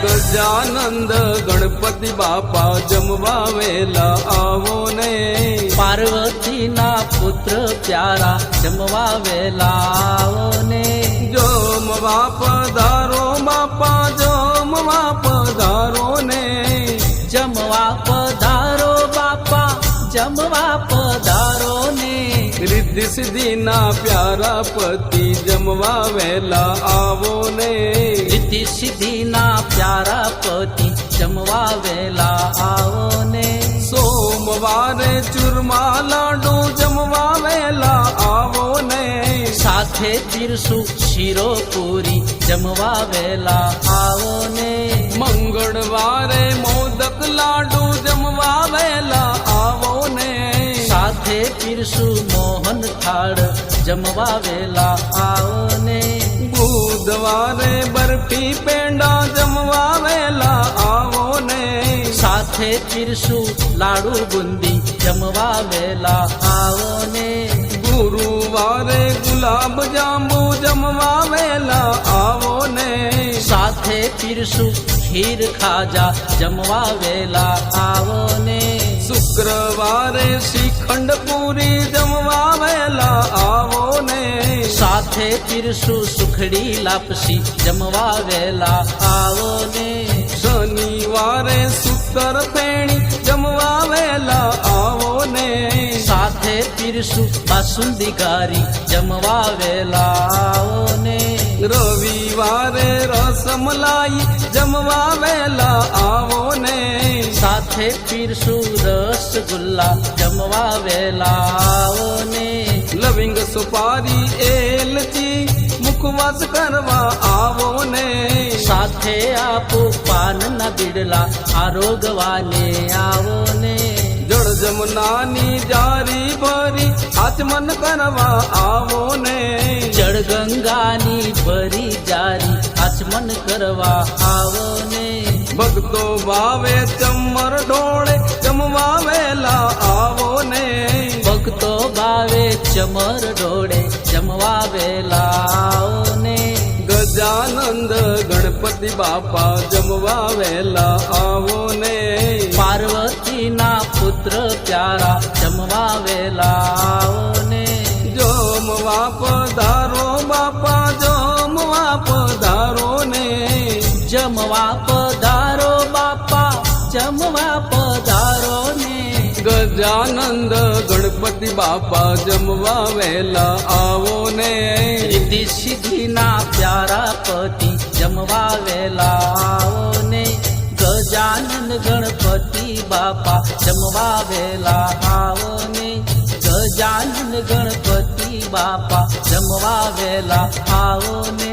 ગજાનંદ ગણપતિ બાપા જમવા વેલા આવો ને, પાર્વતીના પુત્ર પ્યારા જમવા વેલા આવો ને, જમવા પધારો બાપા જમવા પધારો ને, જમવા પધારો બાપા જમવા પધારો ને, રિદ્ધિ સિદ્ધિના પ્યારા પતિ જમવા વેલા આવો ને, રિદ્ધિ સિદ્ધિના પ્યારા પતિ જમવા વેલા આવો ને, સોમવારે ચૂરમા લાડુ જમવા વેલા આવો ને, સાથે પીરસું શીરો પૂરી જમવા વેલા આવો ને, મંગળવારે મોદક લાડુ જમવા વેલા આવો ને, સાથે પીરસું મોહન થાળ જમવા વેલા આવો ને, બુધવારે બરફી પેંડા જમવા વેલા આવો ને, સાથે પીરસું લાડુ બુંદી જમવા વેલા આવો ને, ગુરુવારે ગુલાબ જાંબુ જમવા વેલા આવો ને, સાથે પીરસું ખીર ખાજા જમવા વેલા આવો ને, શુક્રવારે શ્રીખંડ પૂરી જમવા વેલા આવો ને, સાથે પીરસું સુખડી લાપસી જમવા વેલા આવો ને, શનિવારે સૂતર ફેણી જમવા વેલા આવો ને, સાથે પીરસું બાસુંદી ગારી જમવા વેલા આવો ને, રવિવારે રસમલાઈ જમવા વેલા આવો ને, સાથે પીરસું રસગુલ્લા જમવા વેલા આવો ને, લવિંગ સુપારી એલચી મુખવાસ કરવા આવો ને, સાથે આપો પાનના બીડલા આરોગવાને આવો ને, જળ જમનાની જારી ભરી આચમન કરવા આવો ને, જળ ગંગાની ભરી જારી આચમન કરવા આવો ને, ભક્તો ભાવે ચમર ઢોળે જમવા વેલા આવો ને, ભક્તો ભાવે ચમર ઢોળે જમવા વેલા આવો ને, ગજાનંદ ગણપતિ બાપા જમવા વેલા આવો ને, પાર્વતીના પુત્ર પ્યારા જમવા વેલા આવો ને, જમવા પધારો બાપા જમવા પધારો ને, જમવા પધારો બાપા જમવા પધારો ને, ગજાનંદ ગણપતિ બાપા જમવા વેલા આવો ને, રિદ્ધિ સિદ્ધિના પ્યારા પતિ જમવા વેલા આવો ને, ગજાનંદ ગણપતિ બાપા જમવા વેલા આવો ને, ગજાનંદ ગણપતિ બાપા જમવા વેલા આવો ને.